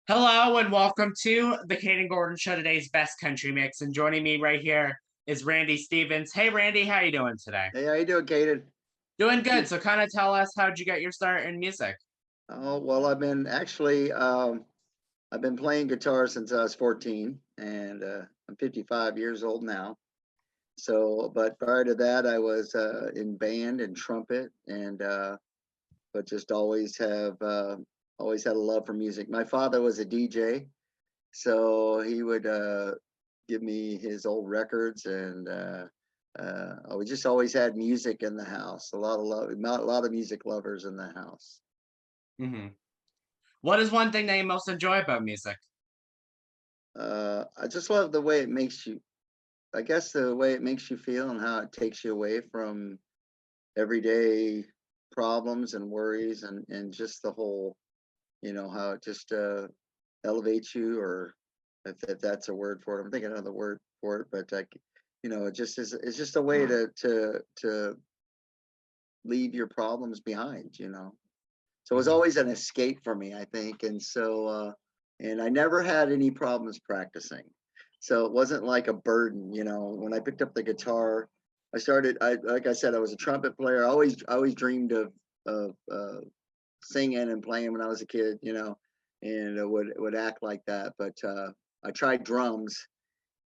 Hello and welcome to the Kayden Gordon Show, today's best country mix. And joining me right here is Randy Stevens. Hey Randy, how you doing today? Hey, how you doing, Kayden? Doing good. So kind of tell us, how'd you get your start in music? Oh, well, I've been playing guitar since I was 14, and I'm 55 years old now. So, but prior to that, I was in band and trumpet, and but just always had a love for music. My father was a DJ, so he would give me his old records, and we just always had music in the house. A lot of love, not a lot of music lovers in the house. hmm What is one thing that you most enjoy about music? I just love the way it makes you, I guess the way it makes you feel and how it takes you away from everyday problems and worries and just the whole, how it just elevates you, or if that's a word for it. I'm thinking of the word for it, but like, it just is, it's just a way to leave your problems behind. So it was Mhm. always an escape for me, I think. And I never had any problems practicing. So it wasn't like a burden. When I picked up the guitar, like I said, I was a trumpet player. I always dreamed of singing and playing when I was a kid, and I would act like that. But I tried drums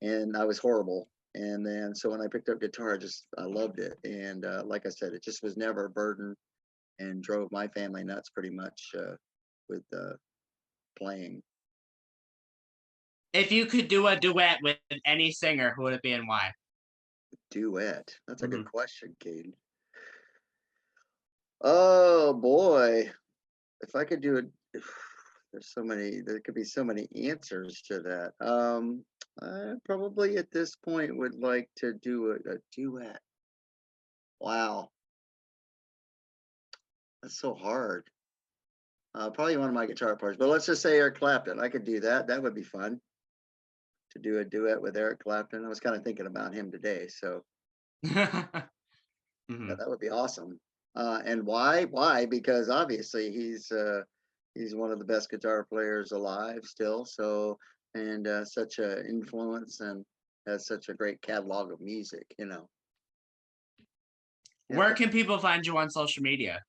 and I was horrible. And then so when I picked up guitar, I loved it. And like I said, it just was never a burden and drove my family nuts pretty much with playing. If you could do a duet with any singer, who would it be and why? Duet. That's a good hmm question, Kate. Oh boy, if I could do it, there's so many. There could be so many answers to that. I probably at this point would like to do a duet. Wow, that's so hard. Probably one of my guitar parts, but let's just say Eric Clapton. I could do that. That would be fun to do a duet with Eric Clapton. I was kind of thinking about him today, so yeah, hmm that would be awesome. And why? Why? Because obviously he's one of the best guitar players alive still. So and such a influence and has such a great catalog of music. Yeah, Where can people find you on social media?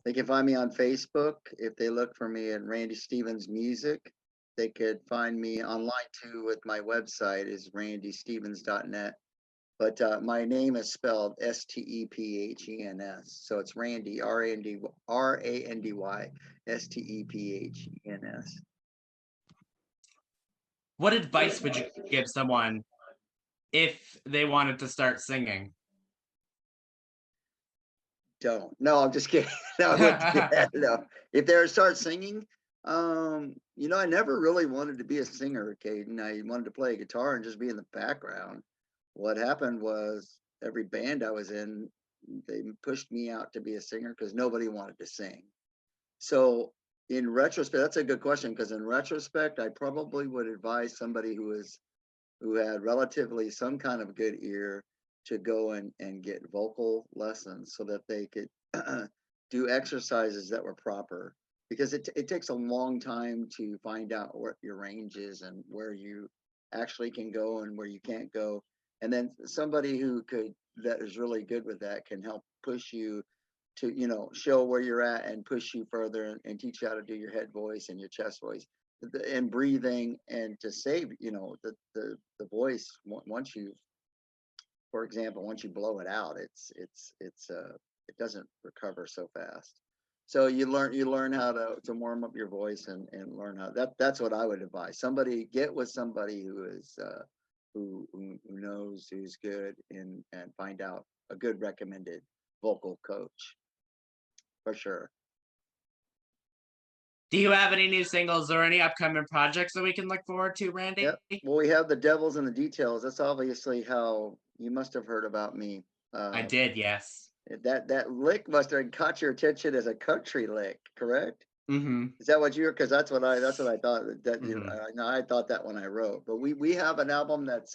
they can find me on Facebook if they look for me at Randy Stevens Music. They could find me online too with my website is randystevens.net. But my name is spelled Stephenes, so it's Randy Randy Stephenes. What advice would you give someone if they wanted to start singing? Don't. No, I'm just kidding. No, I wouldn't do that. No. If they start singing, I never really wanted to be a singer, Kayden. I wanted to play guitar and just be in the background. What happened was every band I was in, they pushed me out to be a singer because nobody wanted to sing. So in retrospect, that's a good question because in retrospect, I probably would advise somebody who had relatively some kind of good ear to go and get vocal lessons so that they could do exercises that were proper because it takes a long time to find out what your range is and where you actually can go and where you can't go, and then somebody that is really good with that can help push you to show where you're at and push you further and teach you how to do your head voice and your chest voice and breathing and to save the voice once you, for example, once you blow it out, it doesn't recover so fast. So you learn how to warm up your voice and learn how that's what I would advise. Somebody get with somebody who is who knows, who's good, and find out a good recommended vocal coach for sure. Do you have any new singles or any upcoming projects that we can look forward to, Randy? Yep. Well, we have the devils in the details. That's obviously how you must have heard about me. I Uh, did, yes. that lick must have caught your attention as a country lick, correct? hmm Is that what you? Because that's what I thought that you. hmm I thought that when I wrote. But we have an album that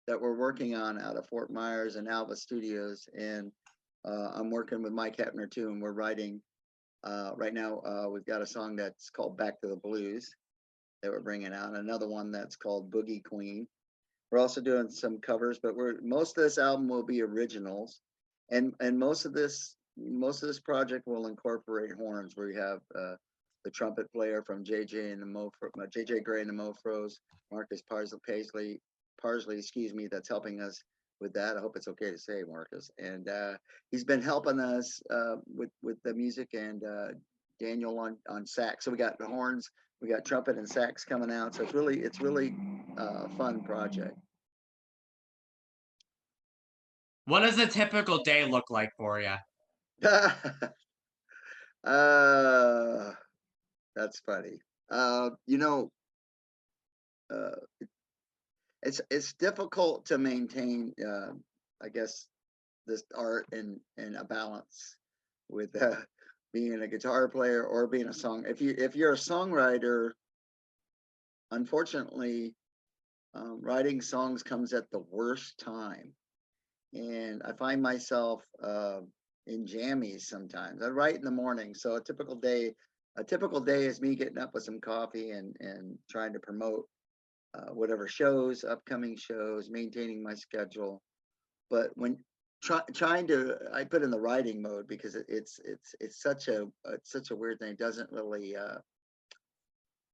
we're working on out of Fort Myers and Alva Studios, and I'm working with Mike Hepner too, and we're writing. Right now, we've got a song that's called "Back to the Blues" that we're bringing out. Another one that's called "Boogie Queen." We're also doing some covers, but we're most of this album will be originals, and most of this project will incorporate horns. We have the trumpet player from JJ and the JJ Gray and the Mofros, Marcus Parsley, excuse me, that's helping us with that. I hope it's okay to say Marcus, and he's been helping us with the music, and Daniel on sax. So we got the horns, we got trumpet and sax coming out. So it's really a fun project. What does a typical day look like for you? uh, that's funny. You know, uh, it's difficult to maintain. I guess this art and a balance with being a guitar player or being a song. If you're a songwriter, unfortunately, writing songs comes at the worst time, and I find myself in jammies sometimes. I write in the morning, so a typical day is me getting up with some coffee and trying to promote whatever shows, upcoming shows, maintaining my schedule. But when trying to, I put in the writing mode because it's such a weird thing.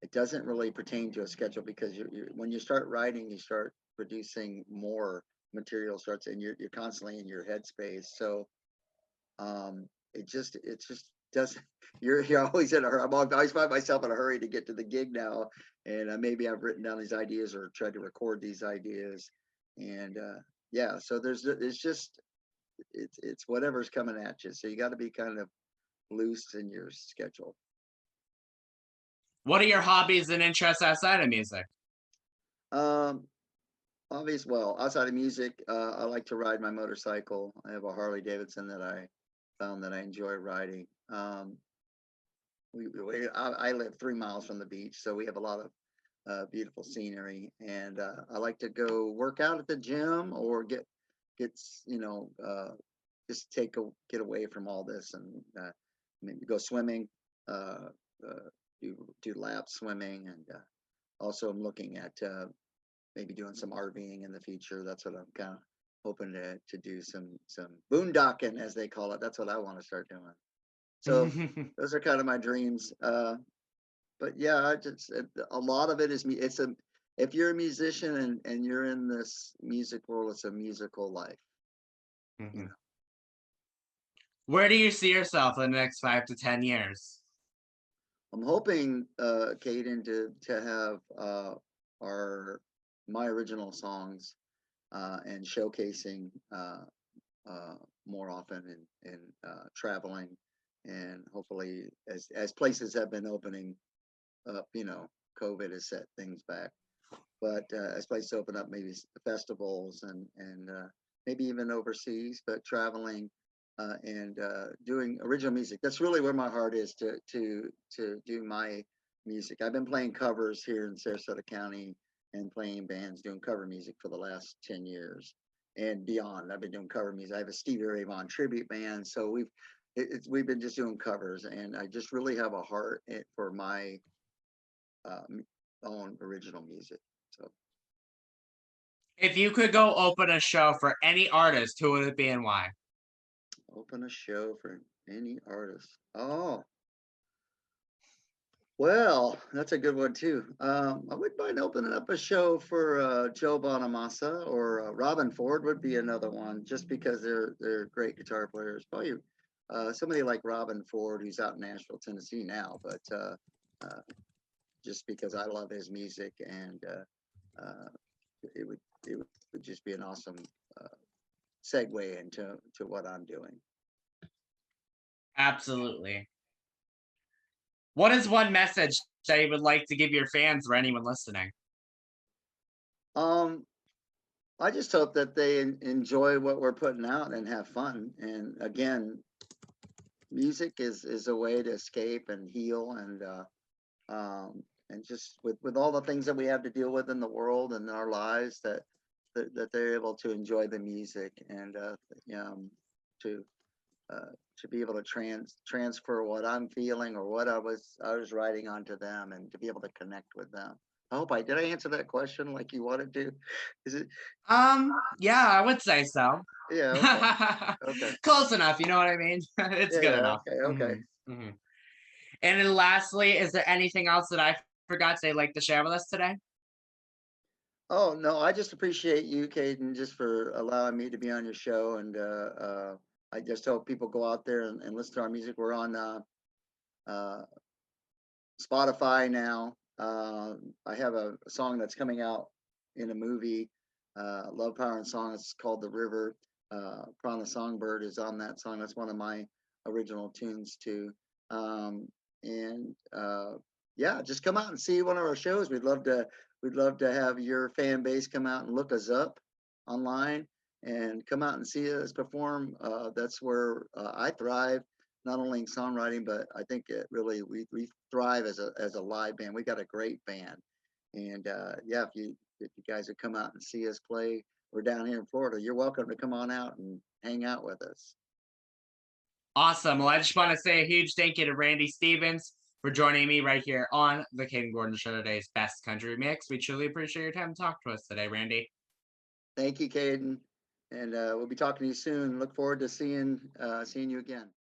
It doesn't really pertain to a schedule because when you start writing, you start producing more material starts and you're constantly in your headspace. So it just doesn't. You're always in a hurry. I always find myself in a hurry to get to the gig now, and maybe I've written down these ideas or tried to record these ideas, and yeah. So it's whatever's coming at you. So you got to be kind of loose in your schedule. What are your hobbies and interests outside of music? Um, well, outside of music, I like to ride my motorcycle. I have a Harley Davidson that I found that I enjoy riding. I live 3 miles from the beach, so we have a lot of beautiful scenery. And I like to go work out at the gym or gets just get away from all this and maybe go swimming, uh, uh, do lap swimming, and also I'm looking at maybe doing some RVing in the future. That's what I'm kind of hoping to do some boondocking as they call it. That's what I want to start doing. So those are kind of my dreams. But yeah, a lot of it is me. If you're a musician and you're in this music world, it's a musical life. You Mhm. know, Where do you see yourself in the next 5 to 10 years? I'm hoping, Kayden, to have our my original songs and showcasing uh, more often and traveling, and hopefully as places have been opening up, COVID has set things back. But as places open up, maybe festivals and maybe even overseas, but traveling and doing original music. That's really where my heart is to do my music. I've been playing covers here in Sarasota County and playing bands doing cover music for the last 10 years and beyond. I've been doing cover music. I have a Stevie Ray Vaughan tribute band, so we've been just doing covers, and I just really have a heart for my uh, own original music. So If you could go open a show for any artist, who would it be and why? open a show for any artist. Oh, well, that's a good one too. I wouldn't mind opening up a show for Joe Bonamassa or Robin Ford would be another one, just because they're great guitar players. Probably somebody like Robin Ford, who's out in Nashville, Tennessee now, but uh, just because I love his music, and it would it would just be an awesome uh, segue into what I'm doing. Absolutely. What is one message that you would like to give your fans or anyone listening? Um, I just hope that they enjoy what we're putting out and have fun. And again, music is a way to escape and heal and just with all the things that we have to deal with in the world and our lives that they're able to enjoy the music and to to be able to transfer what I'm feeling or what I was writing onto them, and to be able to connect with them. I hope I did. I answer that question like you wanted to. Is it? Yeah, I would say so. Yeah. Okay. Okay. Close enough, you know what I mean? It's Yeah. good Yeah. enough. Okay. Okay. And then lastly, is there anything else that I forgot to like to share with us today? Oh no, I just appreciate you, Caden, just for allowing me to be on your show, and I just hope people go out there and listen to our music. We're on uh, Spotify now. I have a song that's coming out in a movie, Love, Power, and Song. It's called The River. Prana Songbird is on that song. That's one of my original tunes too. Um, and yeah, just come out and see one of our shows. We'd love to have your fan base come out and look us up online and come out and see us perform. That's where I thrive, not only in songwriting, but I think it really we thrive as a live band. We got a great band, and yeah, if you guys would come out and see us play, we're down here in Florida. You're welcome to come on out and hang out with us. Awesome. Well, I just want to say a huge thank you to Randy Stevens for joining me right here on the Kayden Gordon Show today's Best Country Mix. We truly appreciate your time to talk to us today, Randy. Thank you, Caden, and we'll be talking to you soon. Look forward to seeing you again.